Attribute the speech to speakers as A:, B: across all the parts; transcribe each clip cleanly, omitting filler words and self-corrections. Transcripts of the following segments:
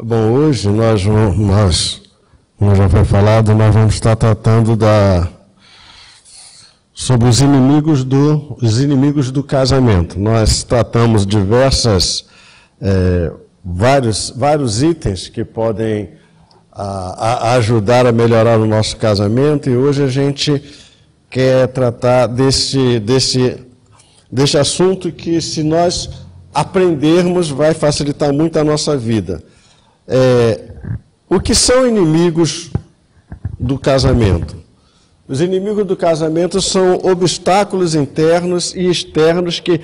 A: Bom, hoje como já foi falado, nós vamos estar tratando sobre os inimigos do casamento. Nós tratamos vários itens que podem ajudar a melhorar o nosso casamento, e hoje a gente quer tratar desse assunto que, se nós aprendermos, vai facilitar muito a nossa vida. O que são inimigos do casamento? Os inimigos do casamento são obstáculos internos e externos que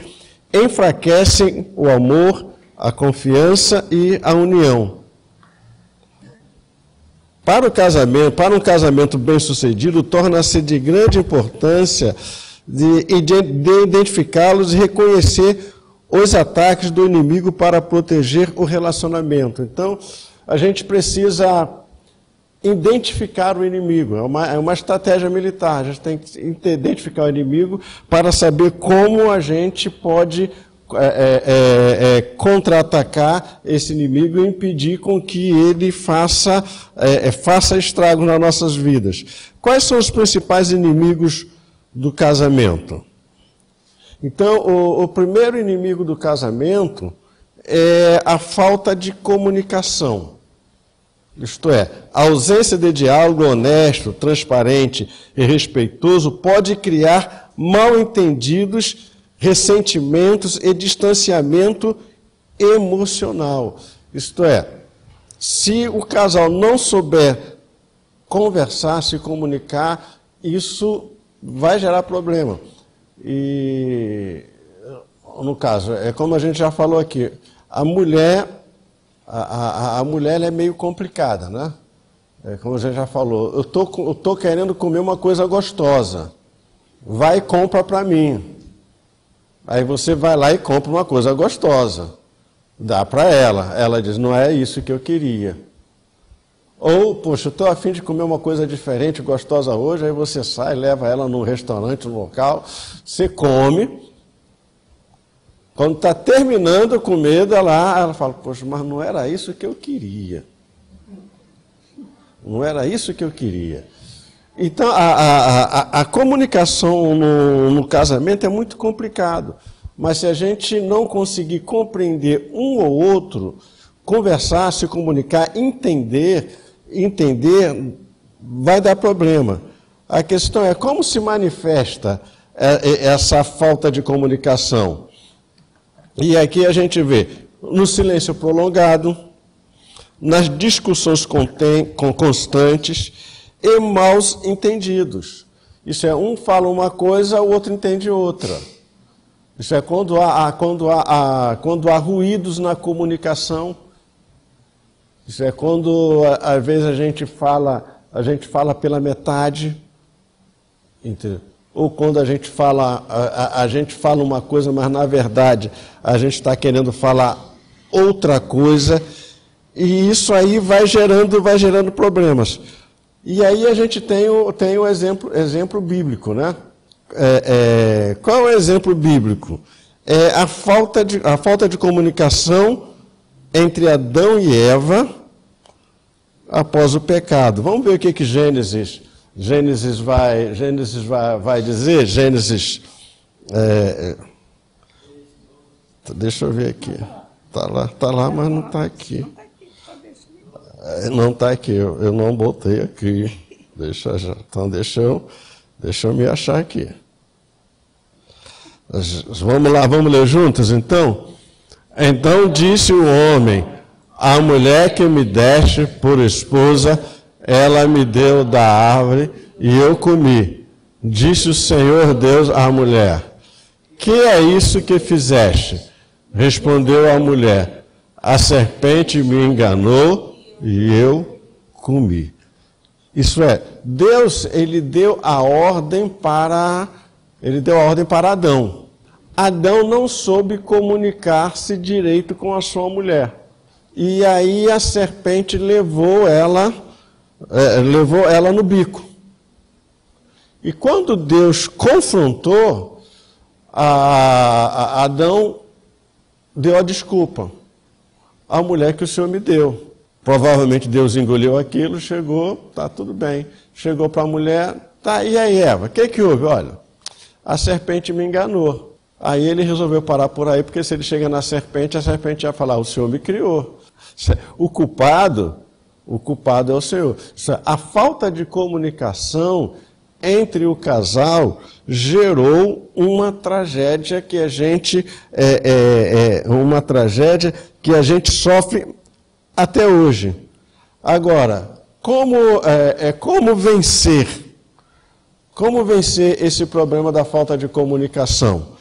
A: enfraquecem o amor, a confiança e a união. Para um casamento bem-sucedido, torna-se de grande importância de identificá-los e reconhecer os ataques do inimigo para proteger o relacionamento. Então, a gente precisa identificar o inimigo. É uma estratégia militar. A gente tem que identificar o inimigo para saber como a gente pode contra-atacar esse inimigo e impedir com que ele faça estrago nas nossas vidas. Quais são os principais inimigos do casamento? Então, o primeiro inimigo do casamento é a falta de comunicação. Isto é, a ausência de diálogo honesto, transparente e respeitoso pode criar mal-entendidos, ressentimentos e distanciamento emocional. Isto é, se o casal não souber conversar, se comunicar, isso vai gerar problema. E, no caso, é como a gente já falou aqui, a mulher ela é meio complicada, né? Como a gente já falou, eu tô querendo comer uma coisa gostosa, vai e compra para mim. Aí você vai lá e compra uma coisa gostosa, dá para ela diz, não é isso que eu queria. Ou, poxa, eu estou a fim de comer uma coisa diferente, gostosa hoje, aí você sai, leva ela num restaurante, num local, você come. Quando está terminando a comida lá, ela fala, poxa, mas não era isso que eu queria. Não era isso que eu queria. Então, a comunicação no casamento é muito complicado. Mas se a gente não conseguir compreender um ou outro, conversar, se comunicar, entender, vai dar problema. A questão é como se manifesta essa falta de comunicação. E aqui a gente vê no silêncio prolongado, nas discussões constantes e maus entendidos. Isso é, um fala uma coisa, o outro entende outra. Isso é quando há ruídos na comunicação. Isso é quando, às vezes, a gente fala pela metade, entendeu? Ou quando a gente fala uma coisa, mas na verdade a gente está querendo falar outra coisa, e isso aí vai gerando problemas. E aí a gente tem o exemplo bíblico, né? Qual é o exemplo bíblico? É a falta de comunicação entre Adão e Eva após o pecado. Vamos ver o que Gênesis vai dizer. Gênesis, deixa eu ver aqui. Tá lá, mas não está aqui. Não está aqui, eu não botei aqui. Então deixa eu me achar aqui. Vamos lá, vamos ler juntos então? Então disse o homem, a mulher que me deste por esposa, ela me deu da árvore e eu comi. Disse o Senhor Deus à mulher, que é isso que fizeste? Respondeu a mulher, a serpente me enganou e eu comi. Isso é, Deus, ele deu a ordem para Adão. Adão não soube comunicar-se direito com a sua mulher. E aí a serpente levou ela no bico. E quando Deus confrontou, Adão deu a desculpa. A mulher que o Senhor me deu. Provavelmente Deus engoliu aquilo, chegou, tá tudo bem. Chegou para a mulher, tá, e aí, Eva, o que houve? Olha, a serpente me enganou. Aí ele resolveu parar por aí, porque se ele chega na serpente, a serpente ia falar, o Senhor me criou. O culpado é o Senhor. A falta de comunicação entre o casal gerou uma tragédia que a gente sofre até hoje. Agora, como vencer? Como vencer esse problema da falta de comunicação?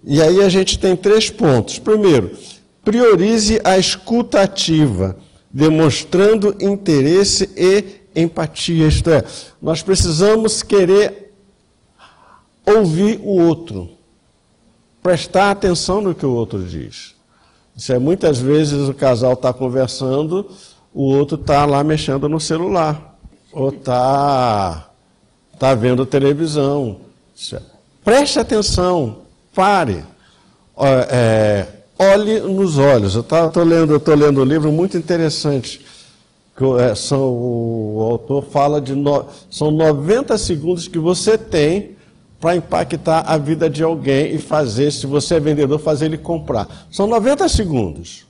A: E aí a gente tem 3 pontos. Primeiro, priorize a escuta ativa, demonstrando interesse e empatia. Isto é, nós precisamos querer ouvir o outro, prestar atenção no que o outro diz. Isso é, muitas vezes o casal está conversando, o outro está lá mexendo no celular, ou está vendo televisão. Preste atenção, pare, olhe nos olhos. Eu estou lendo um livro muito interessante, que o autor fala são 90 segundos que você tem para impactar a vida de alguém e fazer, se você é vendedor, fazer ele comprar. São 90 segundos.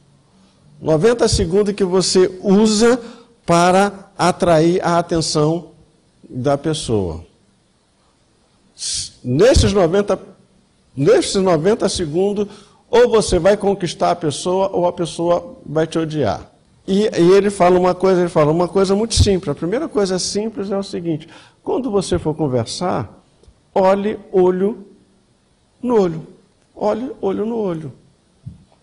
A: 90 segundos que você usa para atrair a atenção da pessoa. Nesses 90 segundos, ou você vai conquistar a pessoa, ou a pessoa vai te odiar. E ele fala uma coisa muito simples. A primeira coisa simples é o seguinte: quando você for conversar, olhe olho no olho. Olhe olho no olho.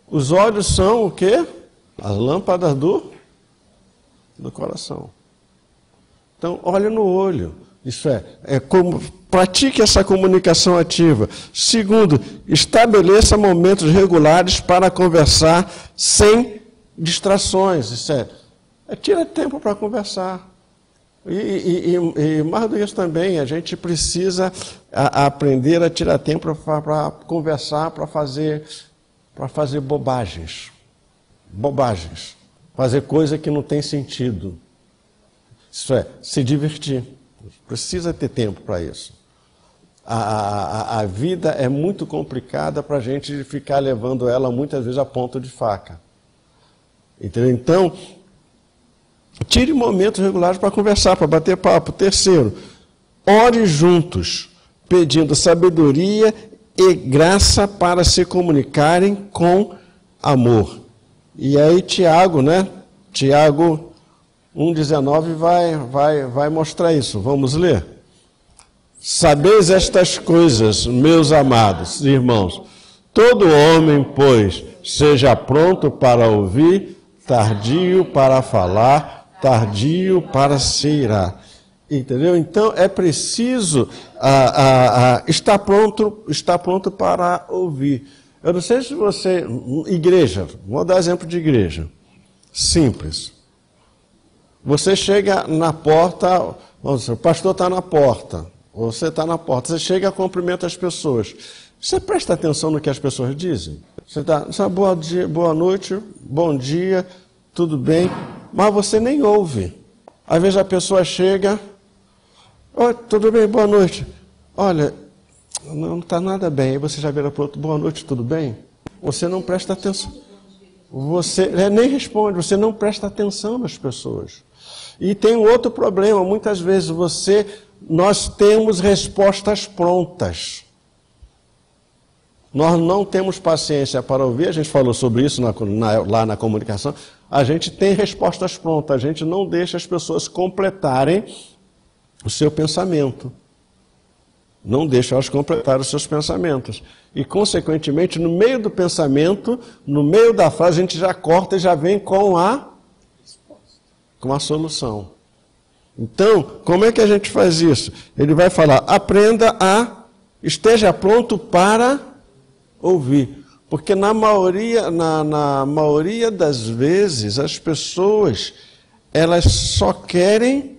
A: Os olhos são o quê? As lâmpadas do coração. Então, olhe no olho. Isso pratique essa comunicação ativa. Segundo, estabeleça momentos regulares para conversar sem distrações. Isso tira tempo para conversar. E mais do que isso também, a gente precisa aprender a tirar tempo para conversar, para fazer bobagens. Fazer coisa que não tem sentido. Isso se divertir. Precisa ter tempo para isso. A vida é muito complicada para a gente ficar levando ela muitas vezes a ponto de faca. Entendeu? Então, tire momentos regulares para conversar, para bater papo. Terceiro, ore juntos, pedindo sabedoria e graça para se comunicarem com amor. E aí Tiago, Tiago 1,19 vai mostrar isso. Vamos ler? Sabeis estas coisas, meus amados irmãos. Todo homem, pois, seja pronto para ouvir, tardio para falar, tardio para se irar. Entendeu? Então, é preciso estar pronto para ouvir. Eu não sei se você... Igreja, vou dar exemplo de igreja. Simples. Você chega na porta, vamos dizer, o pastor está na porta, você está na porta, você chega e cumprimenta as pessoas. Você presta atenção no que as pessoas dizem? Você está, boa noite, bom dia, tudo bem, mas você nem ouve. Às vezes a pessoa chega, oi, tudo bem, boa noite. Olha, não está nada bem. Aí você já vira para o outro, boa noite, tudo bem? Você não presta atenção. Você nem responde, você não presta atenção nas pessoas. E tem um outro problema, muitas vezes nós temos respostas prontas. Nós não temos paciência para ouvir, a gente falou sobre isso lá na comunicação, a gente tem respostas prontas, a gente não deixa as pessoas completarem o seu pensamento. Não deixa elas completar os seus pensamentos. E, consequentemente, no meio do pensamento, no meio da frase, a gente já corta e já vem com a solução. Então, como é que a gente faz isso? Ele vai falar, esteja pronto para ouvir. Porque na maioria das vezes, as pessoas, elas só querem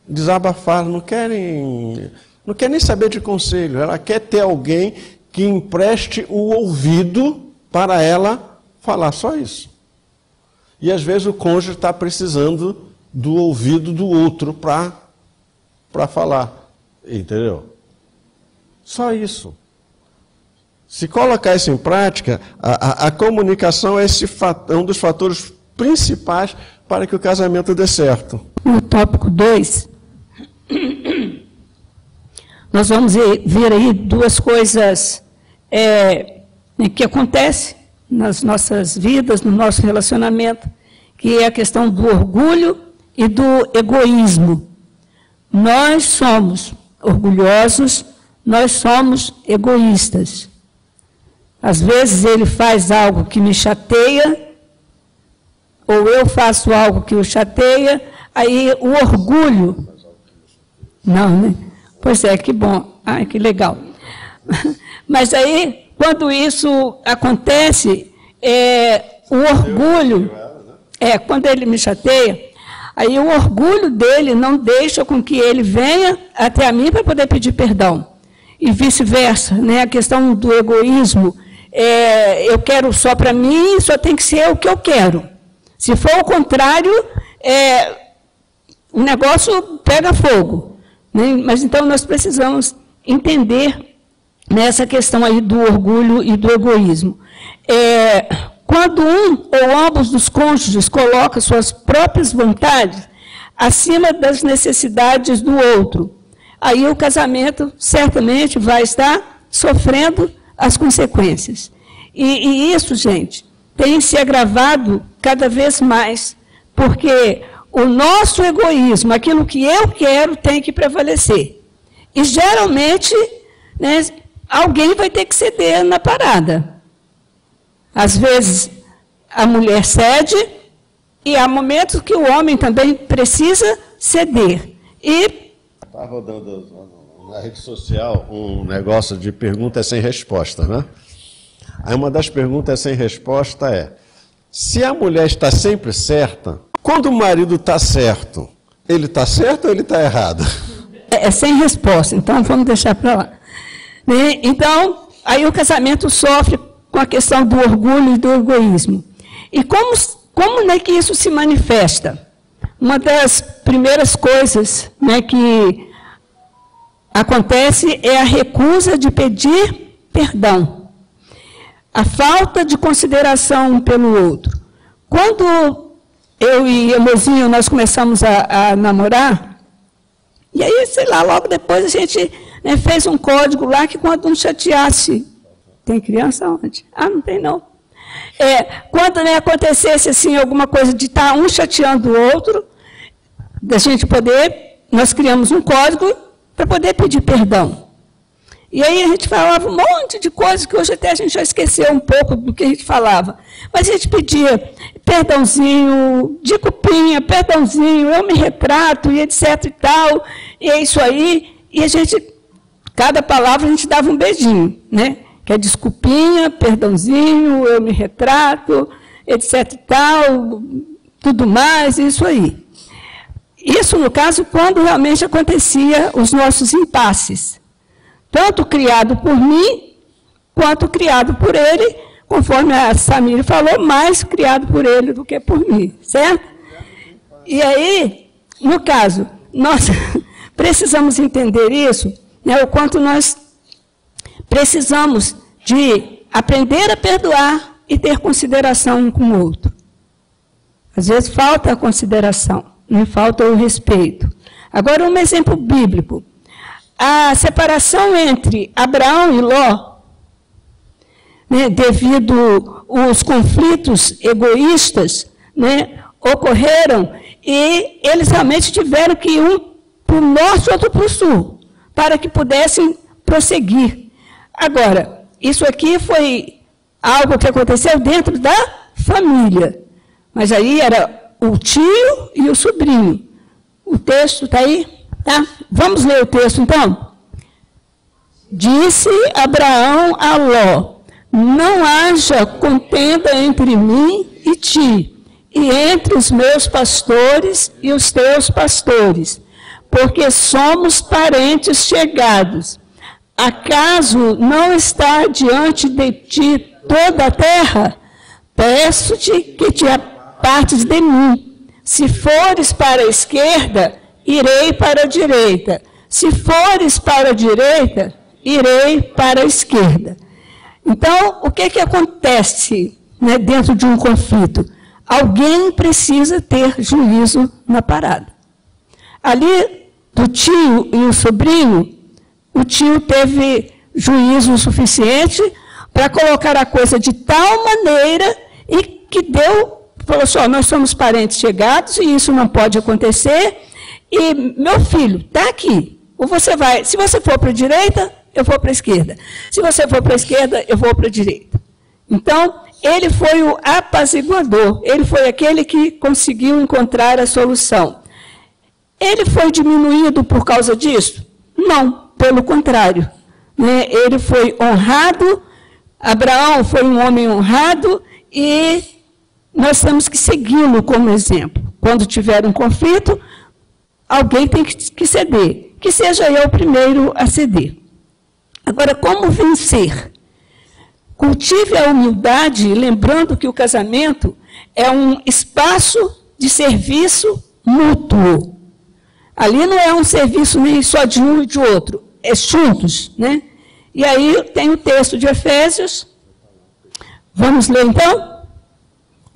A: desabafar, não quer nem saber de conselho. Ela quer ter alguém que empreste o ouvido para ela falar, só isso. E às vezes o cônjuge está precisando do ouvido do outro para falar. Entendeu? Só isso. Se colocar isso em prática, a comunicação é um dos fatores principais para que o casamento dê certo.
B: No tópico 2, nós vamos ver aí duas coisas que acontecem nas nossas vidas, no nosso relacionamento, que é a questão do orgulho e do egoísmo. Nós somos orgulhosos, nós somos egoístas. Às vezes ele faz algo que me chateia, ou eu faço algo que o chateia, aí o orgulho... Não, né? Pois é, que bom, que legal. Mas aí, quando isso acontece, o orgulho... quando ele me chateia, aí o orgulho dele não deixa com que ele venha até a mim para poder pedir perdão. E vice-versa, né? A questão do egoísmo, eu quero só para mim, só tem que ser o que eu quero. Se for o contrário, o negócio pega fogo. Né? Mas então nós precisamos entender nessa questão aí do orgulho e do egoísmo. Quando um ou ambos dos cônjuges colocam suas próprias vontades acima das necessidades do outro, aí o casamento certamente vai estar sofrendo as consequências. E isso, gente, tem se agravado cada vez mais, porque o nosso egoísmo, aquilo que eu quero, tem que prevalecer. E, geralmente, né, alguém vai ter que ceder na parada. Às vezes, a mulher cede, e há momentos que o homem também precisa ceder.
A: Está rodando na rede social um negócio de pergunta sem resposta, né? Aí uma das perguntas sem resposta é: se a mulher está sempre certa, quando o marido está certo, ele está certo ou ele está errado?
B: É sem resposta, então vamos deixar para lá. Então, aí o casamento sofre com a questão do orgulho e do egoísmo. E como né, que isso se manifesta? Uma das primeiras coisas, né, que acontece é a recusa de pedir perdão. A falta de consideração um pelo outro. Quando eu e o Elozinho, nós começamos a namorar, e aí, sei lá, logo depois a gente né, fez um código lá que quando um chateasse... Tem criança onde? Não tem não. Quando né, acontecesse assim, alguma coisa de estar um chateando o outro, da gente poder, nós criamos um código para poder pedir perdão. E aí a gente falava um monte de coisas que hoje até a gente já esqueceu um pouco do que a gente falava. Mas a gente pedia perdãozinho, de cupinha, perdãozinho, eu me retrato, e etc e tal, e é isso aí. E a gente, cada palavra a gente dava um beijinho, né? Que é desculpinha, perdãozinho, eu me retrato, etc e tal, tudo mais, isso aí. Isso, no caso, quando realmente acontecia os nossos impasses. Tanto criado por mim, quanto criado por ele, conforme a Samir falou, mais criado por ele do que por mim, certo? E aí, no caso, nós precisamos entender isso, né, o quanto nós precisamos de aprender a perdoar e ter consideração um com o outro. Às vezes falta a consideração, não falta o respeito. Agora, um exemplo bíblico. A separação entre Abraão e Ló, né, devido aos conflitos egoístas, né, ocorreram, e eles realmente tiveram que ir um para o norte e outro para o sul, para que pudessem prosseguir. Agora, isso aqui foi algo que aconteceu dentro da família, mas aí era o tio e o sobrinho. O texto está aí? Tá? Vamos ler o texto, então? Disse Abraão a Ló: não haja contenda entre mim e ti, e entre os meus pastores e os teus pastores, porque somos parentes chegados. Acaso não está diante de ti toda a terra? Peço-te que te apartes de mim. Se fores para a esquerda, irei para a direita. Se fores para a direita, irei para a esquerda. Então, o que acontece, né, dentro de um conflito? Alguém precisa ter juízo na parada. Ali, do tio e o sobrinho, o tio teve juízo suficiente para colocar a coisa de tal maneira e que falou assim, nós somos parentes chegados e isso não pode acontecer. E meu filho, está aqui. Ou você vai, se você for para a direita, eu vou para a esquerda. Se você for para a esquerda, eu vou para a direita. Então, ele foi o apaziguador, ele foi aquele que conseguiu encontrar a solução. Ele foi diminuído por causa disso? Não, pelo contrário. Né? Ele foi honrado, Abraão foi um homem honrado e nós temos que segui-lo como exemplo. Quando tiver um conflito, alguém tem que ceder. Que seja eu o primeiro a ceder. Agora, como vencer? Cultive a humildade, lembrando que o casamento é um espaço de serviço mútuo. Ali não é um serviço nem só de um e de outro, é juntos, né? E aí tem o texto de Efésios. Vamos ler então?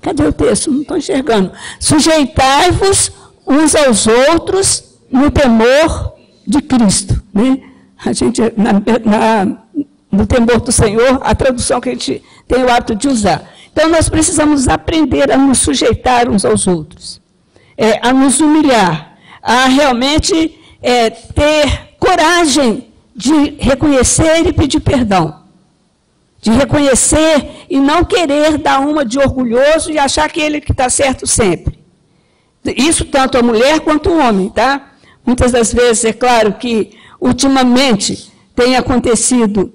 B: Cadê o texto? Não estou enxergando. Sujeitai-vos uns aos outros no temor de Cristo. Né? A gente, no temor do Senhor, a tradução que a gente tem o hábito de usar. Então, nós precisamos aprender a nos sujeitar uns aos outros, a nos humilhar, a realmente ter coragem de reconhecer e pedir perdão. De reconhecer e não querer dar uma de orgulhoso e achar que ele que está certo sempre. Isso tanto a mulher quanto o homem, tá? Muitas das vezes, é claro que, ultimamente, tem acontecido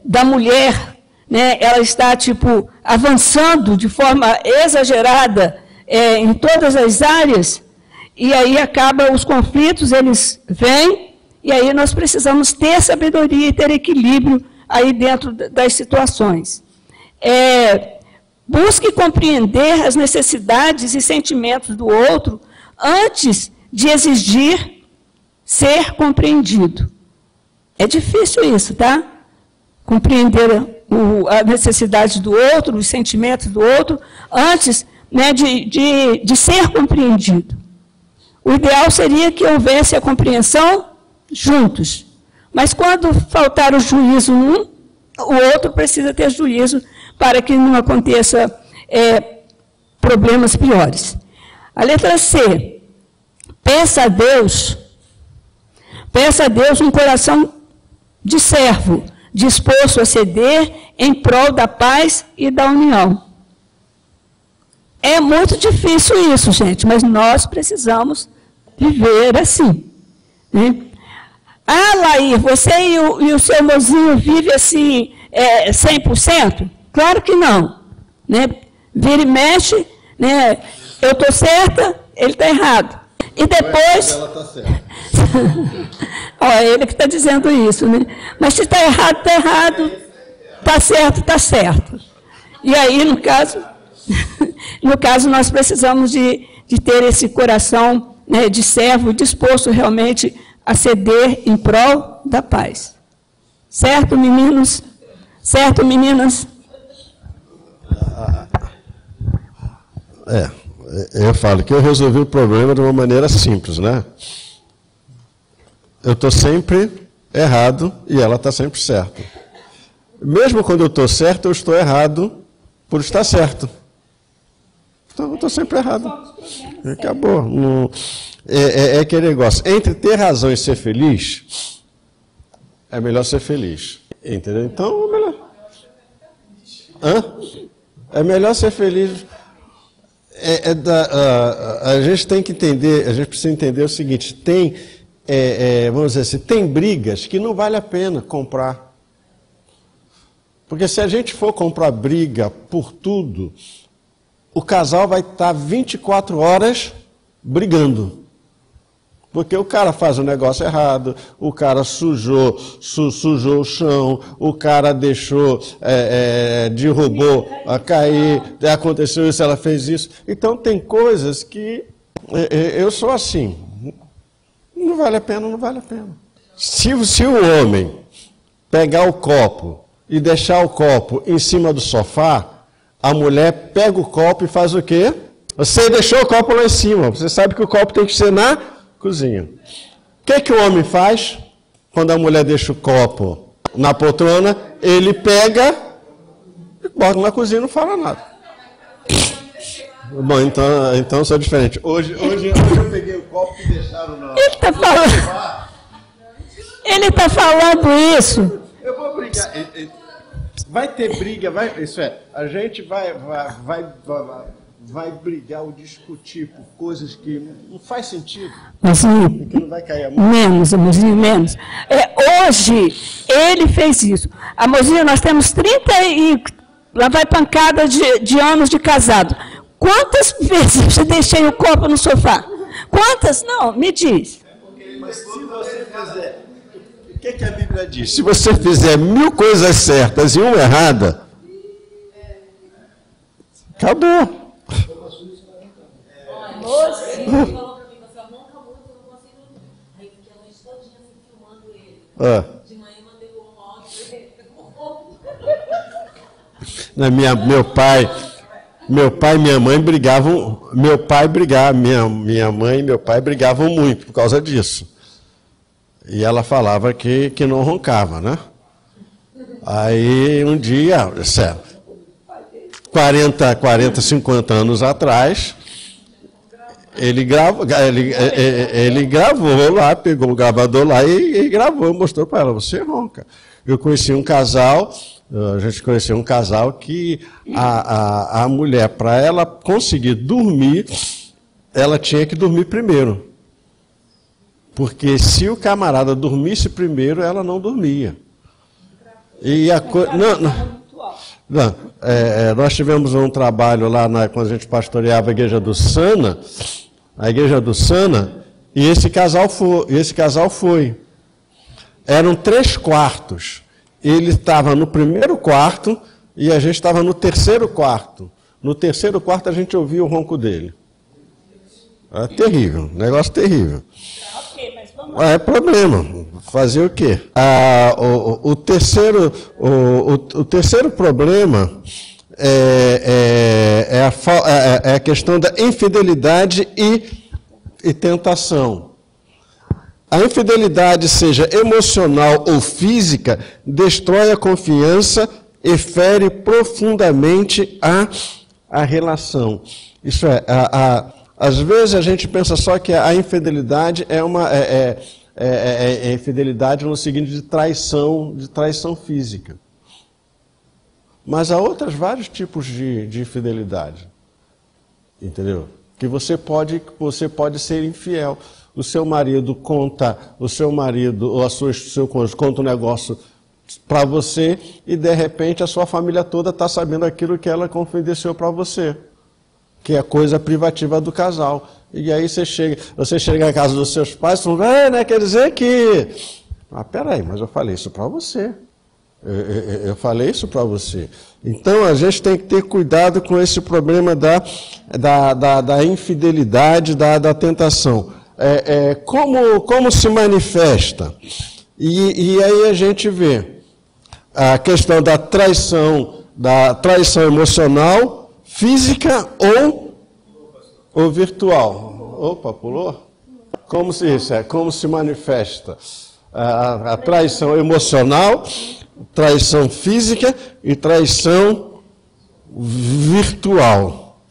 B: da mulher, né, ela está, avançando de forma exagerada em todas as áreas, e aí acaba os conflitos, eles vêm, e aí nós precisamos ter sabedoria e ter equilíbrio aí dentro das situações. Busque compreender as necessidades e sentimentos do outro antes de exigir ser compreendido. É difícil isso, tá? Compreender a necessidade do outro, os sentimentos do outro, antes, né, de ser compreendido. O ideal seria que houvesse a compreensão juntos. Mas quando faltar o juízo um, o outro precisa ter juízo para que não aconteça problemas piores. A letra C. Peça a Deus um coração de servo, disposto a ceder em prol da paz e da união. É muito difícil isso, gente, mas nós precisamos viver assim. Né? Ah, Laís, você e o seu mozinho vivem assim 100%? Claro que não. Né? Vira e mexe, né? Eu estou certa, ele está errado. E depois... Ela está certa. É ele que está dizendo isso, né? Mas se está errado, está errado. Está certo, está certo. E aí, no caso, nós precisamos de ter esse coração, né, de servo disposto realmente a ceder em prol da paz. Certo, meninos? Certo, meninas?
A: Eu falo que eu resolvi o problema de uma maneira simples, né? Eu estou sempre errado e ela está sempre certa. Mesmo quando eu estou certo, eu estou errado por estar certo. Então, eu estou sempre errado. Acabou. Não, é aquele negócio. Entre ter razão e ser feliz, é melhor ser feliz. Entendeu? Então, é melhor. É melhor ser feliz. A gente tem que entender, a gente precisa entender o seguinte, vamos dizer assim, tem brigas que não vale a pena comprar. Porque se a gente for comprar briga por tudo, o casal vai estar 24 horas brigando. Porque o cara faz o negócio errado, o cara sujou o chão, o cara deixou, derrubou a cair, aconteceu isso, ela fez isso. Então tem coisas que eu sou assim. Não vale a pena, não vale a pena. Se o homem pegar o copo e deixar o copo em cima do sofá, a mulher pega o copo e faz o quê? Você deixou o copo lá em cima, você sabe que o copo tem que ser na cozinha. O que o homem faz quando a mulher deixa o copo na poltrona? Ele pega e bota na cozinha e não fala nada. Bom, então sou diferente. Hoje eu peguei o copo e deixaram na...
B: Ele está falando isso.
A: Eu vou brigar. Vai ter briga, isso é, a gente vai brigar ou discutir por coisas que não faz sentido.
B: Mozinho,
A: que não vai cair a mão.
B: Menos. Hoje, ele fez isso. Mozinho, nós temos 30 e... Lá vai pancada de anos de casado. Quantas vezes eu deixei o copo no sofá? Quantas? Não, me diz.
A: Mas se você fizer... O que a Bíblia diz? Se você fizer 1000 coisas certas e uma errada, acabou.
C: Ele falou para mim, você ronca muito, eu não consigo dormir. Aí fiquei a noite todinha assim, filmando ele. De manhã mandei um áudio pra ele.
A: Meu pai e minha mãe brigavam. Minha mãe e meu pai brigavam muito por causa disso. E ela falava que não roncava, né? Aí um dia, sério, 40, 50 anos atrás, ele gravou lá, pegou o gravador lá e gravou, mostrou para ela, você ronca. Eu conheci um casal, a gente conheceu um casal que a mulher, para ela conseguir dormir, ela tinha que dormir primeiro. Porque se o camarada dormisse primeiro, ela não dormia. E nós tivemos um trabalho lá quando a gente pastoreava a igreja do Sana, e esse casal foi. Eram 3 quartos. Ele estava no primeiro quarto e a gente estava no terceiro quarto. No terceiro quarto a gente ouvia o ronco dele. Era terrível, negócio terrível. É problema. Fazer o quê? O terceiro problema é a questão da infidelidade e tentação. A infidelidade, seja emocional ou física, destrói a confiança e fere profundamente a relação. Isso é, às vezes a gente pensa só que a infidelidade é infidelidade no seguinte de traição física. Mas há vários tipos de infidelidade. Entendeu? Que você pode ser infiel. O seu marido ou seu cônjuge conta um negócio para você e de repente a sua família toda está sabendo aquilo que ela confidenciou para você, que é coisa privativa do casal. E aí você chega na casa dos seus pais e fala, né, quer dizer que... peraí, mas eu falei isso para você. Eu falei isso para você. Então a gente tem que ter cuidado com esse problema da infidelidade, da tentação. Como se manifesta? E aí a gente vê a questão da traição emocional, física ou virtual. Opa, pulou? Como se manifesta? A traição emocional, traição física e traição virtual.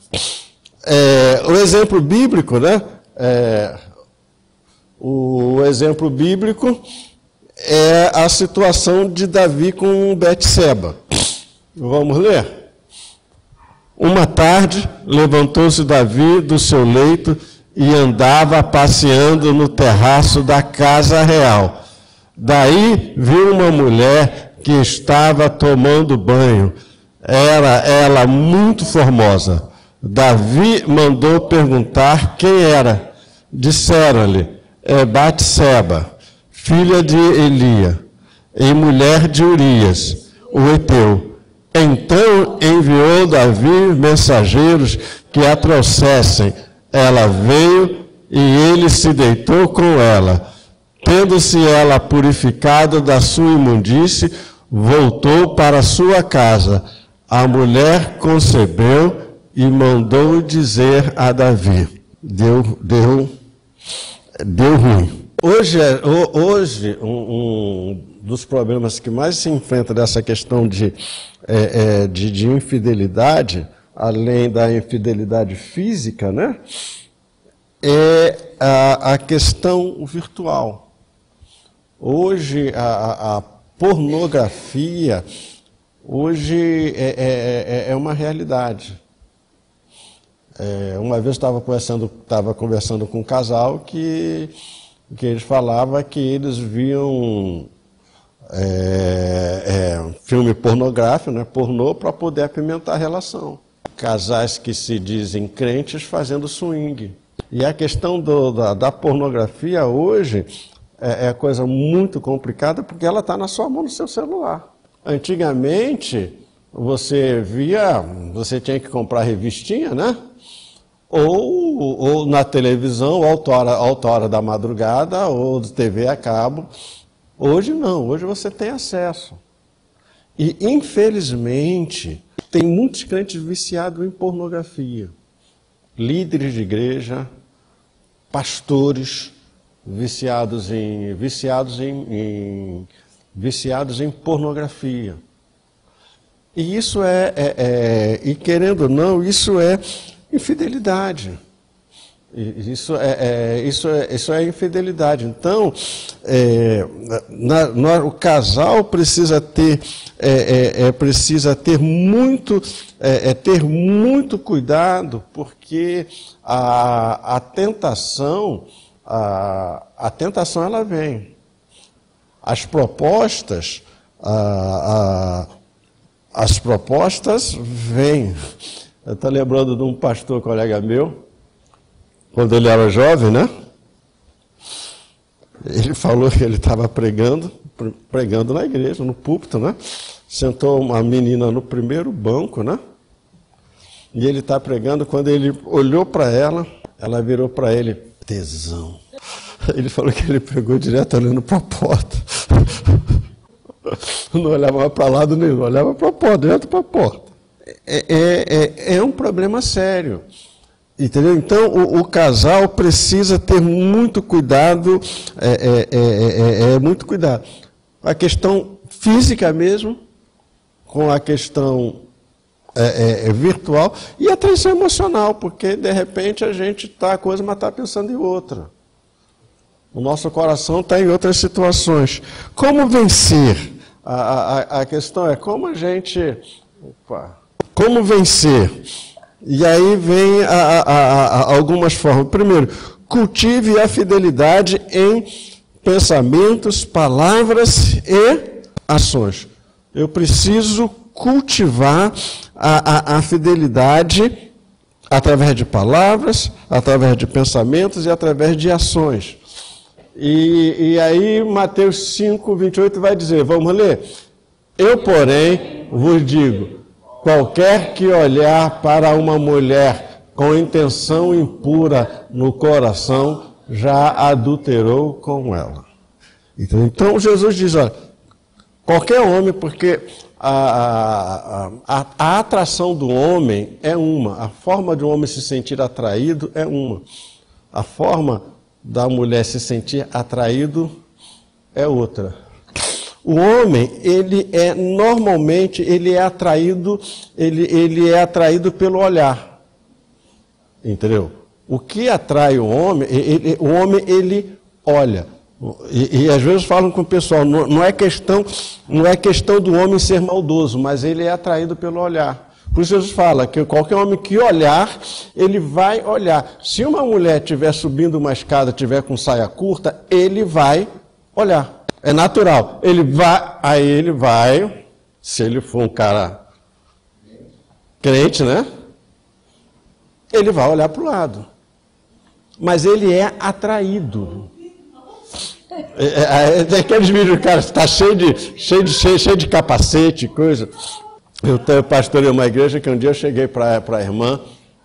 A: O exemplo bíblico, né? O exemplo bíblico é a situação de Davi com Betseba. Vamos ler? Uma tarde, levantou-se Davi do seu leito e andava passeando no terraço da casa real. Daí viu uma mulher que estava tomando banho. Era ela muito formosa. Davi mandou perguntar quem era. Disseram-lhe, Batseba, filha de Elia, e mulher de Urias, o heteu. Então enviou Davi mensageiros que a trouxessem. Ela veio e ele se deitou com ela. Tendo-se ela purificado da sua imundície, voltou para sua casa. A mulher concebeu e mandou dizer a Davi. Deu ruim. Hoje um dos problemas que mais se enfrenta dessa questão de infidelidade, além da infidelidade física, né, é a questão virtual. Hoje a pornografia hoje é uma realidade. Uma vez estava conversando com um casal que eles falavam que eles viam filme pornográfico, né, pornô, para poder apimentar a relação. Casais que se dizem crentes fazendo swing. E a questão da pornografia hoje é coisa muito complicada porque ela está na sua mão, no seu celular. Antigamente, você tinha que comprar revistinha, né? Ou na televisão, ou alta hora da madrugada, ou de TV a cabo. Hoje não, hoje você tem acesso. E, infelizmente, tem muitos crentes viciados em pornografia. Líderes de igreja, pastores viciados em pornografia. E isso e querendo ou não, isso é infidelidade. Isso é infidelidade. Então, o casal precisa ter muito cuidado, porque a tentação ela vem. As propostas vêm. Eu estou lembrando de um pastor colega meu, quando ele era jovem, né? Ele falou que ele estava pregando na igreja, no púlpito, né? Sentou uma menina no primeiro banco, né? E ele está pregando, quando ele olhou para ela virou para ele, tesão. Ele falou que ele pegou direto olhando para a porta. Não olhava para lado nenhum, olhava para a porta, direto para a porta. É um problema sério. Entendeu? Então, o casal precisa ter muito cuidado, muito cuidado. A questão física mesmo, com a questão virtual, e a traição emocional, porque, de repente, a gente está coisa, mas está pensando em outra. O nosso coração está em outras situações. Como vencer? A questão é como a gente... Como vencer? E aí vem algumas formas. Primeiro, cultive a fidelidade em pensamentos, palavras e ações. Eu preciso cultivar a fidelidade através de palavras, através de pensamentos e através de ações. E aí Mateus 5, 28 vai dizer, vamos ler? Eu, porém, vos digo, qualquer que olhar para uma mulher com intenção impura no coração, já adulterou com ela. Então Jesus diz, olha, qualquer homem, porque a atração do homem é uma, a forma de um homem se sentir atraído é uma, a forma da mulher se sentir atraído é outra. O homem, normalmente, ele é atraído pelo olhar. Entendeu? O que atrai o homem, ele olha. E às vezes falam com o pessoal, não é questão do homem ser maldoso, mas ele é atraído pelo olhar. Por isso Jesus fala que qualquer homem que olhar, ele vai olhar. Se uma mulher estiver subindo uma escada, estiver com saia curta, ele vai olhar. É natural. Ele vai, se ele for um cara crente, né? Ele vai olhar para o lado. Mas ele é atraído. Tem aqueles vídeos, cara, está cheio de capacete, coisa. Eu pastorei uma igreja que um dia eu cheguei para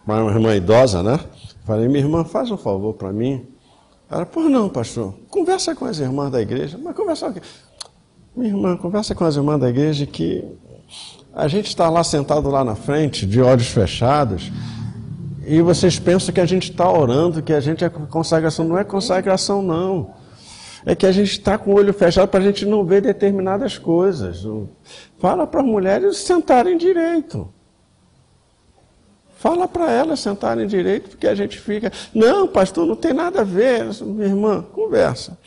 A: uma irmã idosa, né? Falei, minha irmã, faz um favor para mim. Ela, por não, pastor, conversa com as irmãs da igreja. Mas conversar o quê? Minha irmã, conversa com as irmãs da igreja que a gente está lá sentado lá na frente, de olhos fechados, e vocês pensam que a gente está orando, que a gente é consagração. Não é consagração, não. É que a gente está com o olho fechado para a gente não ver determinadas coisas. Fala para as mulheres sentarem direito. Fala para elas sentarem direito, porque a gente fica... Não, pastor, não tem nada a ver. Minha irmã, conversa.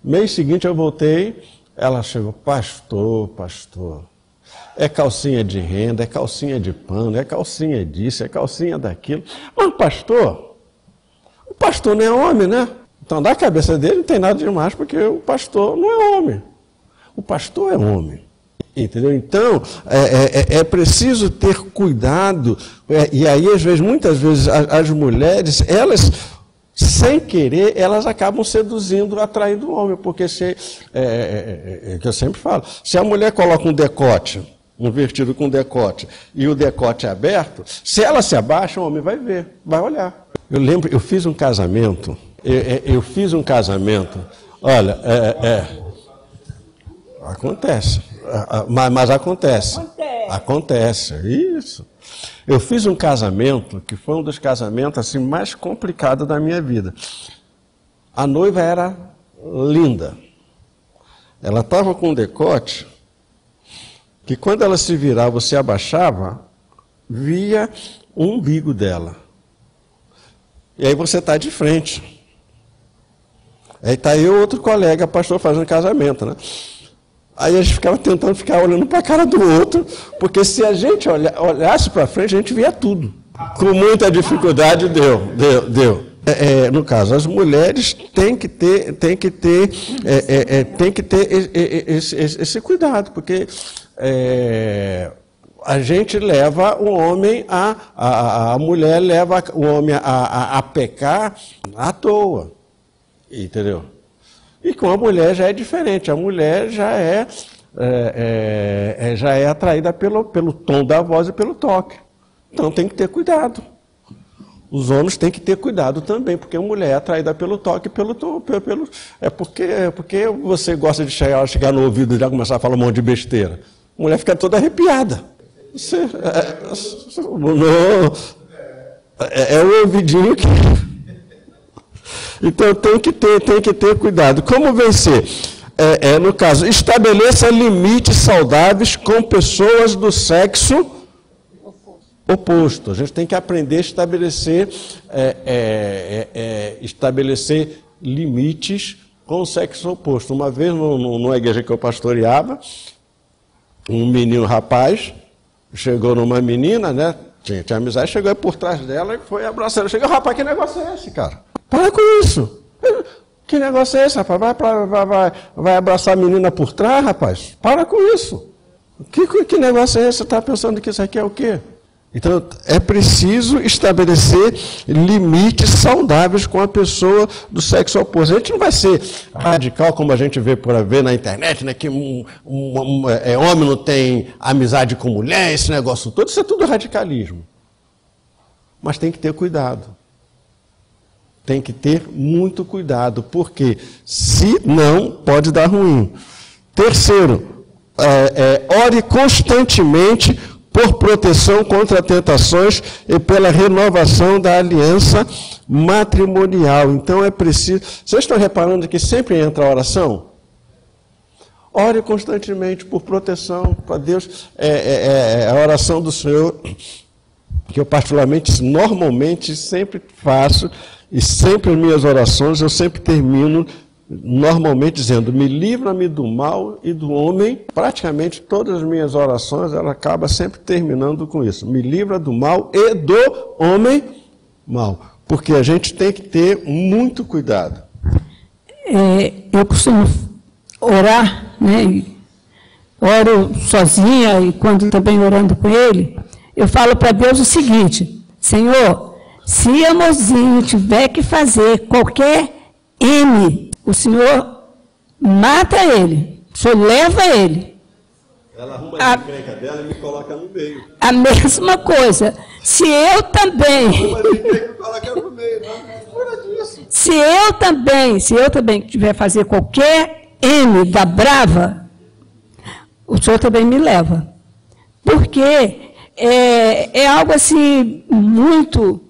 A: Mês seguinte eu voltei, ela chegou, pastor, é calcinha de renda, é calcinha de pano, é calcinha disso, é calcinha daquilo. Mas o pastor não é homem, né? Então, da cabeça dele não tem nada demais, porque o pastor não é homem. O pastor é homem. Entendeu? Então, é preciso ter cuidado. E aí, muitas vezes, as mulheres, elas, sem querer, elas acabam seduzindo, atraindo o homem. Porque, que eu sempre falo, se a mulher coloca um decote, um vestido com decote, e o decote é aberto, se ela se abaixa, o homem vai ver, vai olhar. Eu lembro, eu fiz um casamento, olha, acontece, mas acontece, isso. Eu fiz um casamento, que foi um dos casamentos assim, mais complicados da minha vida. A noiva era linda, ela estava com um decote, que quando ela se virava, você abaixava, via o umbigo dela. E aí você está de frente. Aí está eu e outro colega, pastor, fazendo casamento, né? Aí a gente ficava tentando ficar olhando para a cara do outro, porque se a gente olhasse para frente, a gente via tudo. Com muita dificuldade, deu. No caso, as mulheres têm que ter esse cuidado, porque a gente leva o homem a mulher leva o homem a pecar à toa, entendeu? E com a mulher já é diferente, a mulher já é atraída pelo tom da voz e pelo toque. Então tem que ter cuidado. Os homens têm que ter cuidado também, porque a mulher é atraída pelo toque, pelo tom, porque você gosta de chegar no ouvido e já começar a falar um monte de besteira. A mulher fica toda arrepiada. É o ouvidinho que... Então tem que ter cuidado. Como vencer? No caso, estabeleça limites saudáveis com pessoas do sexo oposto. A gente tem que aprender a estabelecer limites com o sexo oposto. Uma vez, numa igreja que eu pastoreava, um rapaz, chegou numa menina, né? Tinha amizade, chegou por trás dela e foi abraçando. Chegou, rapaz, que negócio é esse, cara? Para com isso. Que negócio é esse, rapaz? Vai abraçar a menina por trás, rapaz? Para com isso. Que negócio é esse? Você está pensando que isso aqui é o quê? Então, é preciso estabelecer limites saudáveis com a pessoa do sexo oposto. A gente não vai ser radical, como a gente vê na internet, né, que homem não tem amizade com mulher, esse negócio todo. Isso é tudo radicalismo. Mas tem que ter cuidado. Tem que ter muito cuidado, porque se não, pode dar ruim. Terceiro, ore constantemente por proteção contra tentações e pela renovação da aliança matrimonial. Então é preciso... Vocês estão reparando que sempre entra a oração? Ore constantemente por proteção para Deus. A oração do Senhor, que eu particularmente, normalmente, sempre faço, e sempre as minhas orações, eu sempre termino normalmente dizendo, me livra-me do mal e do homem. Praticamente todas as minhas orações, ela acaba sempre terminando com isso. Me livra do mal e do homem mal. Porque a gente tem que ter muito cuidado.
B: Eu costumo orar, né? Oro sozinha e quando também orando com ele, eu falo para Deus o seguinte, Senhor, se a mozinha tiver que fazer qualquer M, o Senhor mata ele, o senhor leva ele.
A: Ela arruma a encrenca dela e me coloca no meio.
B: A mesma coisa. Se eu também...
A: Arruma a encrenca e me coloca no meio.
B: Se eu também tiver fazer qualquer M da brava, o senhor também me leva. Porque é algo assim muito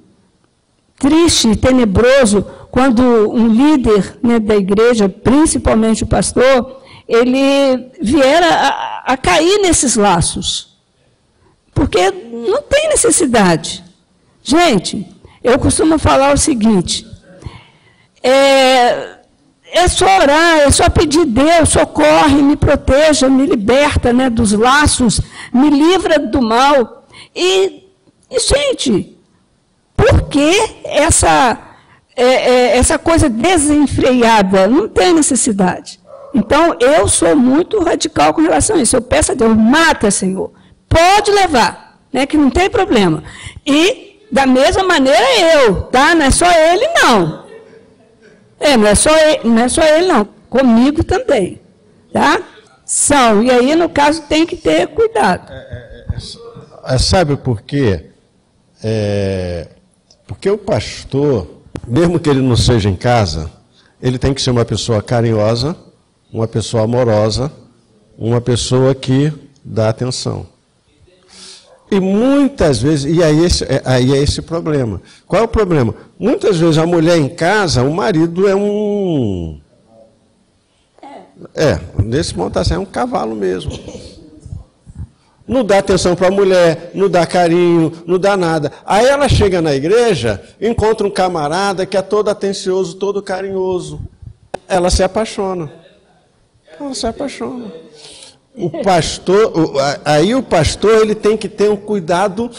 B: triste e tenebroso quando um líder, né, da igreja, principalmente o pastor, ele vier a cair nesses laços. Porque não tem necessidade. Gente, eu costumo falar o seguinte, é só orar, é só pedir Deus, socorre, me proteja, me liberta, né, dos laços, me livra do mal. E gente, por que essa coisa desenfreada? Não tem necessidade. Então, eu sou muito radical com relação a isso. Eu peço a Deus, mata, Senhor. Pode levar, né, que não tem problema. E, da mesma maneira, eu, tá? Não é só ele, não. Não é só ele, não. Comigo também, tá? E aí, no caso, tem que ter cuidado.
A: Sabe por quê? Porque o pastor, mesmo que ele não seja em casa, ele tem que ser uma pessoa carinhosa, uma pessoa amorosa, uma pessoa que dá atenção. E muitas vezes, aí é esse problema. Qual é o problema? Muitas vezes a mulher em casa, o marido é nesse ponto assim, é um cavalo mesmo. Não dá atenção para a mulher, não dá carinho, não dá nada. Aí ela chega na igreja, encontra um camarada que é todo atencioso, todo carinhoso. Ela se apaixona. O pastor ele tem que ter um cuidado,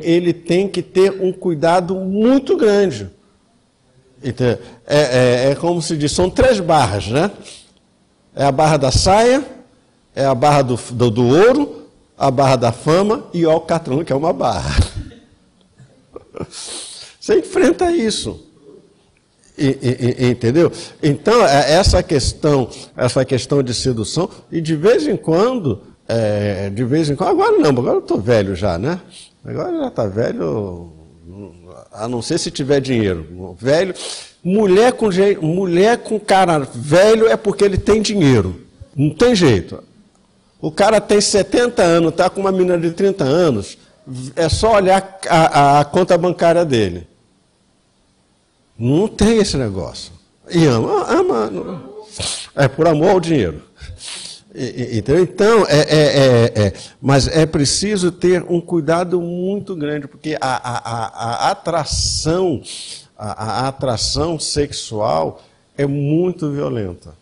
A: ele tem que ter um cuidado muito grande. Então, como se diz, são 3 barras, né? É a barra da saia, é a barra do ouro, a barra da fama e o alcatrão, que é uma barra. Você enfrenta isso. Entendeu? Então, essa questão de sedução, e de vez em quando, agora não, agora eu estou velho já, né? Agora já está velho, a não ser se tiver dinheiro. Velho, mulher com cara velho é porque ele tem dinheiro, não tem jeito. O cara tem 70 anos, está com uma menina de 30 anos, é só olhar a conta bancária dele. Não tem esse negócio. E ama. É por amor ao dinheiro. Entendeu? Então, mas é preciso ter um cuidado muito grande, porque a atração sexual é muito violenta.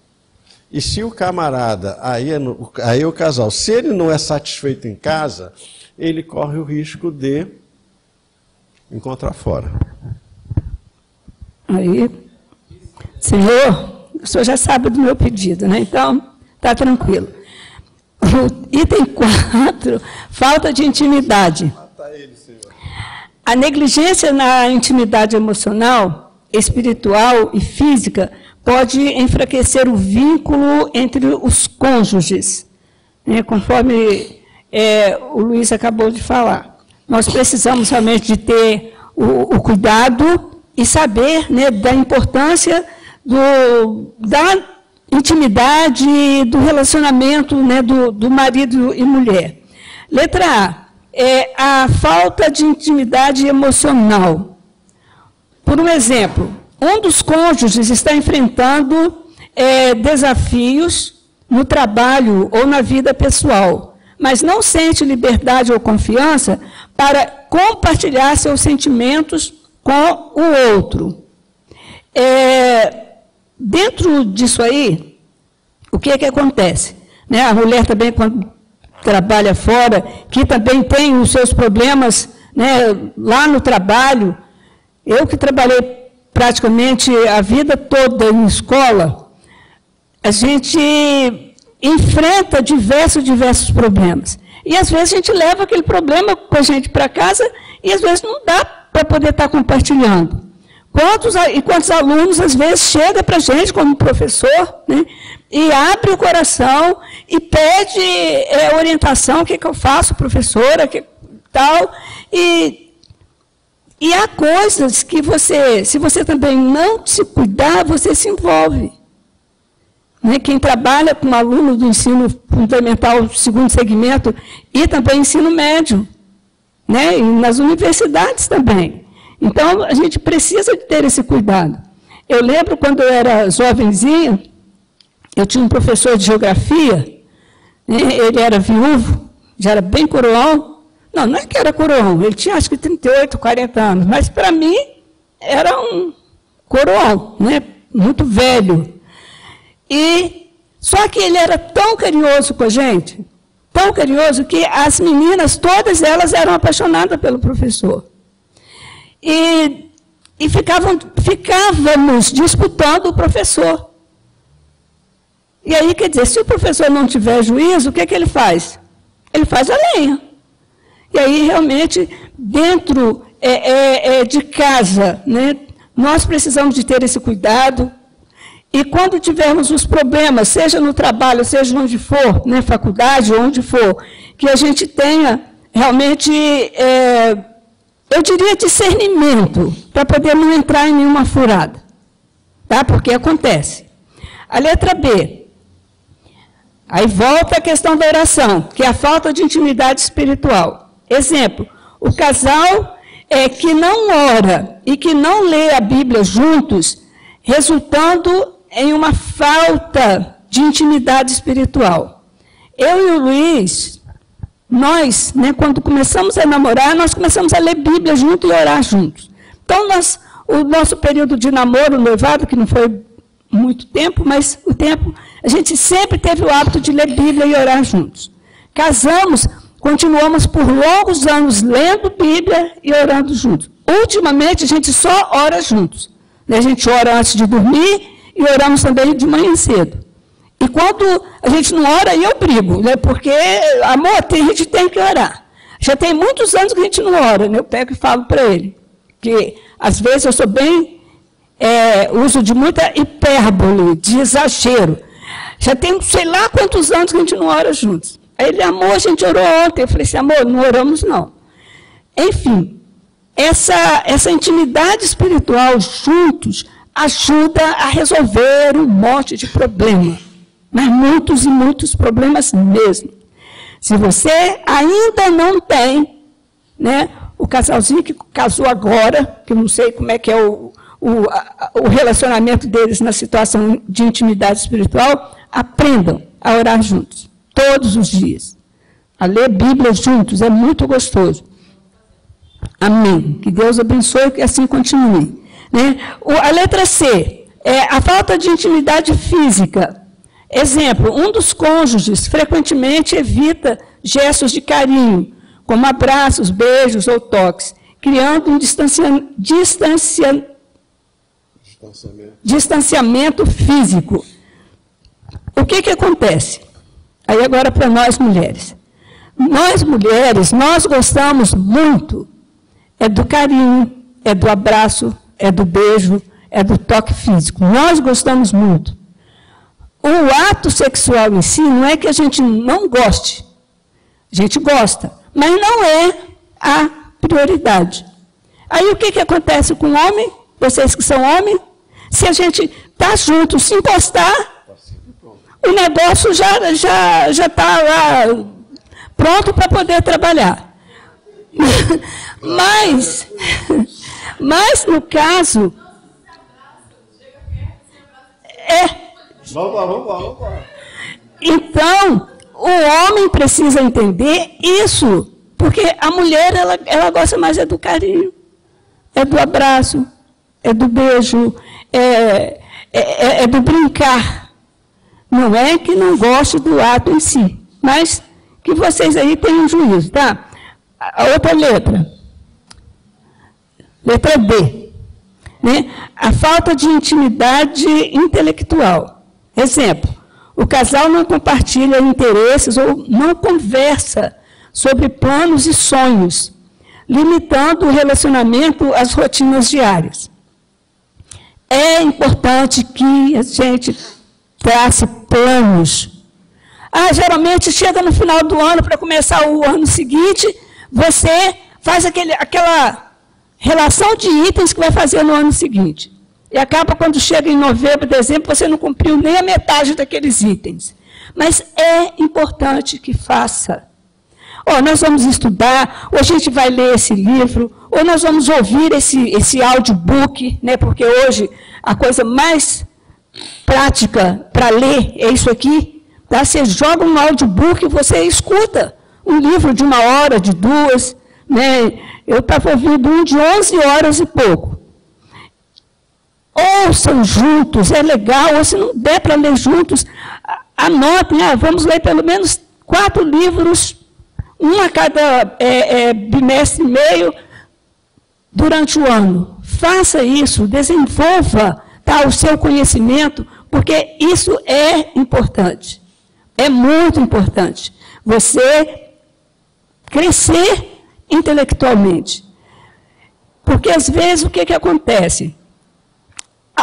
A: E se o camarada, aí o casal, se ele não é satisfeito em casa, ele corre o risco de encontrar fora.
B: Aí, Senhor, o senhor já sabe do meu pedido, né? Então, está tranquilo. O item 4, falta de intimidade. A negligência na intimidade emocional, espiritual e física pode enfraquecer o vínculo entre os cônjuges, né? Conforme o Luiz acabou de falar. Nós precisamos realmente de ter o cuidado e saber, né, da importância da intimidade, do relacionamento, né, do marido e mulher. Letra A, a falta de intimidade emocional. Por um exemplo, um dos cônjuges está enfrentando desafios no trabalho ou na vida pessoal, mas não sente liberdade ou confiança para compartilhar seus sentimentos com o outro. Dentro disso aí, o que acontece? Né? A mulher também, quando trabalha fora, que também tem os seus problemas, né, lá no trabalho. Eu que trabalhei praticamente a vida toda em escola, a gente enfrenta diversos problemas. E, às vezes, a gente leva aquele problema com a gente para casa e, às vezes, não dá para poder estar compartilhando. Quantos alunos, às vezes, chegam para a gente como professor, né, e abre o coração e pede orientação, o que eu faço, professora, tal. E há coisas que se você também não se cuidar, você se envolve. Né? Quem trabalha com aluno do ensino fundamental, segundo segmento, e também ensino médio, né? E nas universidades também. Então, a gente precisa de ter esse cuidado. Eu lembro, quando eu era jovenzinha, eu tinha um professor de geografia, né? Ele era viúvo, já era bem coroão. Não é que era coroão, ele tinha acho que 38, 40 anos, mas para mim era um coroão, né? Muito velho. Só que ele era tão carinhoso com a gente, tão carinhoso, que as meninas, todas elas eram apaixonadas pelo professor. E ficávamos disputando o professor. E aí, quer dizer, se o professor não tiver juízo, o que ele faz? Ele faz a lenha. E aí, realmente, dentro de casa, né, nós precisamos de ter esse cuidado. E quando tivermos os problemas, seja no trabalho, seja onde for, né, faculdade, onde for, que a gente tenha realmente, eu diria, discernimento, para poder não entrar em nenhuma furada. Tá? Porque acontece. A letra B. Aí volta a questão da oração, que é a falta de intimidade espiritual. Exemplo, o casal que não ora e que não lê a Bíblia juntos, resultando em uma falta de intimidade espiritual. Eu e o Luiz, nós, né, quando começamos a namorar, nós começamos a ler Bíblia junto e orar juntos. Então, o nosso período de namoro, noivado, que não foi muito tempo, mas o tempo, a gente sempre teve o hábito de ler Bíblia e orar juntos. Casamos, continuamos por longos anos lendo Bíblia e orando juntos. Ultimamente, a gente só ora juntos. A gente ora antes de dormir e oramos também de manhã cedo. E quando a gente não ora, eu brigo, né? Porque, amor, a gente tem que orar. Já tem muitos anos que a gente não ora, né? Eu pego e falo para ele, que às vezes eu sou bem, uso de muita hipérbole, de exagero. Já tem sei lá quantos anos que a gente não ora juntos. Aí ele, amor, a gente orou ontem. Eu falei assim, amor, não oramos não. Enfim, essa intimidade espiritual juntos ajuda a resolver um monte de problema. Mas muitos e muitos problemas mesmo. Se você ainda não tem, né, o casalzinho que casou agora, que eu não sei como é que é o relacionamento deles na situação de intimidade espiritual, aprendam a orar juntos, todos os dias. A ler Bíblia juntos é muito gostoso. Amém. Que Deus abençoe e que assim continue. Né? A letra C, a falta de intimidade física. Exemplo, um dos cônjuges frequentemente evita gestos de carinho, como abraços, beijos ou toques, criando um distanciamento físico. O que acontece? Aí agora para nós mulheres. Nós mulheres, nós gostamos muito do carinho, do abraço, do beijo, do toque físico. Nós gostamos muito. O ato sexual em si não é que a gente não goste. A gente gosta, mas não é a prioridade. Aí o que acontece com o homem? Vocês que são homens, se a gente está junto, se encostar, o negócio já está lá pronto para poder trabalhar. Mas no caso, Vamos lá. Então, o homem precisa entender isso, porque a mulher, ela gosta mais do carinho, do abraço, do beijo, do brincar. Não é que não goste do ato em si, mas que vocês aí tenham juízo, tá? A outra letra. Letra B. Né? A falta de intimidade intelectual. Exemplo, o casal não compartilha interesses ou não conversa sobre planos e sonhos, limitando o relacionamento às rotinas diárias. é importante que a gente trace planos. Geralmente chega no final do ano, para começar o ano seguinte, você faz aquela relação de itens que vai fazer no ano seguinte. E acaba quando chega em novembro, dezembro, você não cumpriu nem a metade daqueles itens. Mas é importante que faça. Nós vamos estudar, ou a gente vai ler esse livro, ou nós vamos ouvir esse audiobook, né? Porque hoje a coisa mais prática para ler é isso aqui. Tá? Você joga um audiobook e você escuta um livro de 1 hora, de 2. Né? Eu estava ouvindo um de 11 horas e pouco. Ouçam juntos, é legal, ou se não der para ler juntos, anotem, vamos ler pelo menos 4 livros, um a cada bimestre e meio, durante o ano. Faça isso, desenvolva o seu conhecimento, porque isso é importante. É muito importante. Você crescer intelectualmente. Porque, às vezes, o que acontece?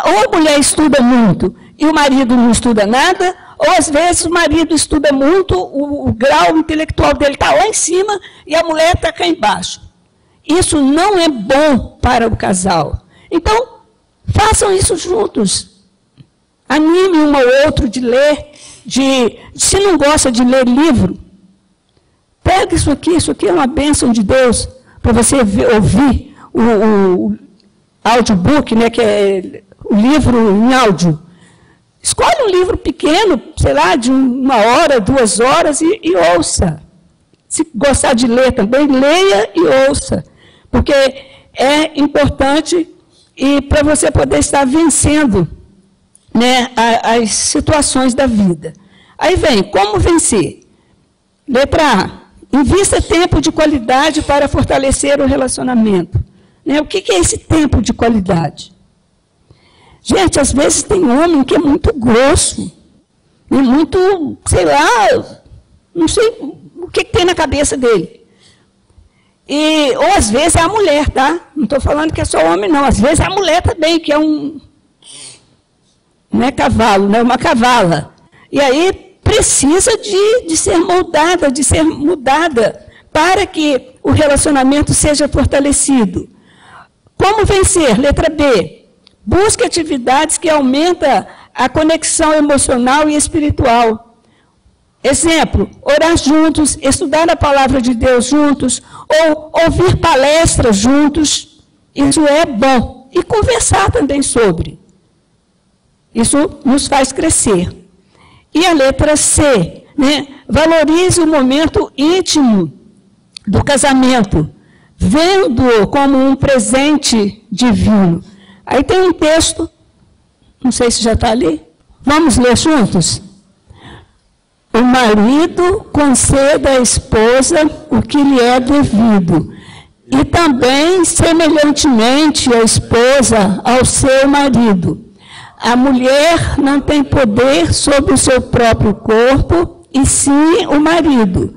B: Ou a mulher estuda muito e o marido não estuda nada, ou, às vezes, o marido estuda muito, o grau intelectual dele está lá em cima e a mulher está cá embaixo. Isso não é bom para o casal. Então, façam isso juntos. Anime um ou outro de ler. Se não gosta de ler livro, pega isso aqui é uma bênção de Deus, para você ouvir o audiobook, né, que é o livro em áudio. Escolhe um livro pequeno, sei lá, de 1 hora, 2 horas e ouça. Se gostar de ler também, leia e ouça. Porque é importante e para você poder estar vencendo, né, as situações da vida. Aí vem, como vencer? Letra A, invista tempo de qualidade para fortalecer o relacionamento. Né? O que é esse tempo de qualidade? Gente, às vezes tem homem que é muito grosso, e muito, sei lá, não sei o que tem na cabeça dele. Ou às vezes é a mulher, tá? Não estou falando que é só homem, não. Às vezes é a mulher também, que é não é cavalo, não é uma cavala. E aí precisa de ser moldada, de ser mudada, para que o relacionamento seja fortalecido. Como vencer? Letra B. Busque atividades que aumentam a conexão emocional e espiritual. Exemplo, orar juntos, estudar a palavra de Deus juntos, ou ouvir palestras juntos. Isso é bom. E conversar também sobre. Isso nos faz crescer. E a letra C, né? Valorize o momento íntimo do casamento, vendo-o como um presente divino. Aí tem um texto, não sei se já está ali. Vamos ler juntos? O marido conceda à esposa o que lhe é devido, e também, semelhantemente, a esposa ao seu marido. A mulher não tem poder sobre o seu próprio corpo, e sim o marido.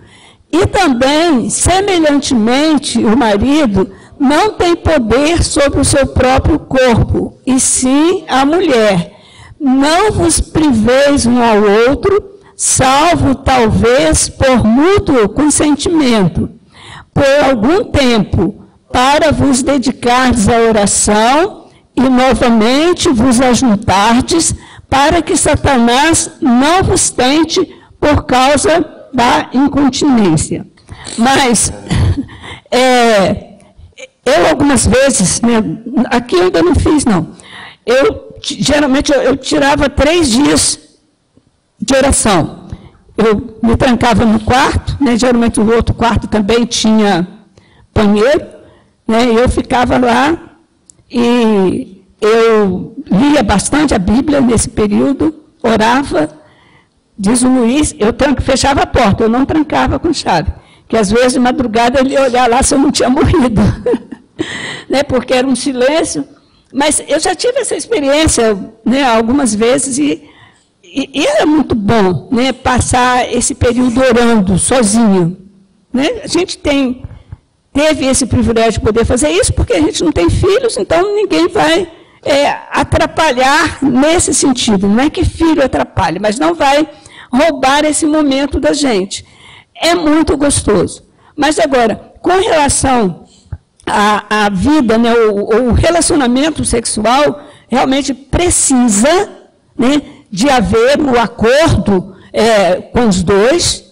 B: E também, semelhantemente, o marido não tem poder sobre o seu próprio corpo, e sim a mulher. Não vos priveis um ao outro, salvo talvez por mútuo consentimento, por algum tempo, para vos dedicardes à oração e novamente vos ajuntardes, para que Satanás não vos tente por causa da incontinência. Mas, eu algumas vezes, né, aqui eu ainda não fiz, não. Geralmente eu tirava 3 dias de oração. Eu me trancava no quarto, né, geralmente o outro quarto também tinha banheiro, né, e eu ficava lá e eu lia bastante a Bíblia nesse período, orava. Diz o Luiz, eu fechava a porta, eu não trancava com chave, que às vezes de madrugada ele ia olhar lá se eu não tinha morrido, né, porque era um silêncio. Mas eu já tive essa experiência, né, algumas vezes, e era muito bom, né, passar esse período orando sozinho. Né? A gente teve esse privilégio de poder fazer isso, porque a gente não tem filhos, então ninguém vai atrapalhar nesse sentido. Não é que filho atrapalhe, mas não vai roubar esse momento da gente. É muito gostoso. Mas agora, com relação à vida, né, o relacionamento sexual realmente precisa, né, de haver um acordo com os dois.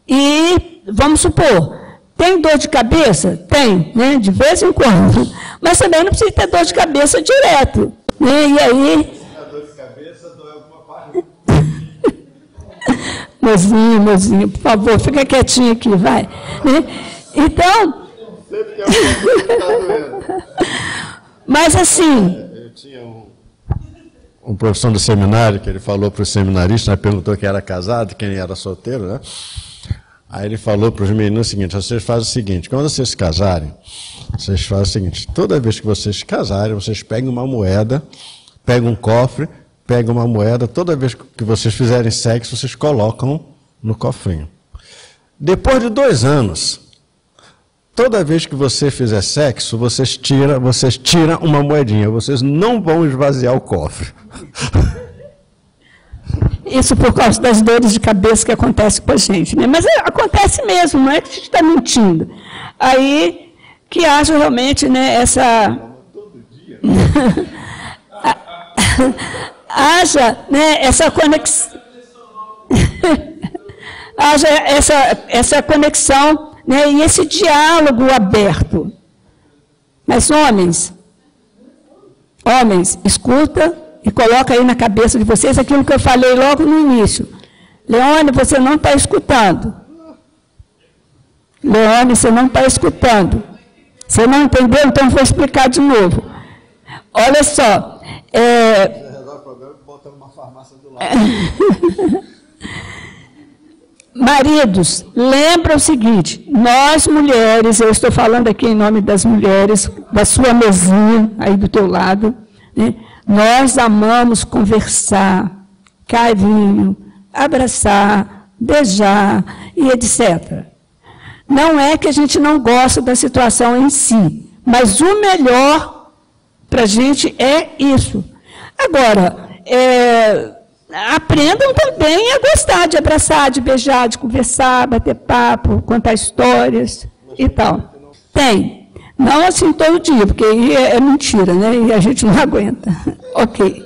B: E, vamos supor, tem dor de cabeça? Tem, né, de vez em quando. Mas também não precisa ter dor de cabeça direto. Né, e aí...
A: dor de cabeça, dói alguma parte.
B: Mozinho, por favor, fica quietinho aqui, vai. Né? Então...
A: Sempre tem alguma coisa que está doendo.
B: Mas assim...
A: Eu tinha um professor do seminário, que ele falou para os seminaristas, né, perguntou quem era casado, quem era solteiro, né? Aí ele falou para os meninos o seguinte: vocês fazem o seguinte, quando vocês se casarem, vocês fazem o seguinte, toda vez que vocês se casarem, vocês pegam uma moeda, pegam um cofre, pegam uma moeda, toda vez que vocês fizerem sexo, vocês colocam no cofrinho. Depois de 2 anos, toda vez que você fizer sexo, vocês tiram uma moedinha, vocês não vão esvaziar o cofre.
B: Isso por causa das dores de cabeça que acontecem com a gente, né? Mas acontece mesmo, não é que a gente está mentindo. Aí que haja realmente, né, essa... haja, né, essa conexão... haja essa conexão, né, e esse diálogo aberto. Mas homens, escuta e coloca aí na cabeça de vocês aquilo que eu falei logo no início. Leone, você não está escutando. Leone, você não está escutando. Você não entendeu? Então eu vou explicar de novo. Olha só. Maridos, lembra o seguinte, nós mulheres, eu estou falando aqui em nome das mulheres, da sua mesinha aí do teu lado, né? Nós amamos conversar, carinho, abraçar, beijar e etc. Não é que a gente não gosta da situação em si, mas o melhor para a gente é isso. Agora, aprendam também a gostar de abraçar, de beijar, de conversar, bater papo, contar histórias e tal. Tem. Não assim todo dia, porque aí é mentira, né? E a gente não aguenta. Ok.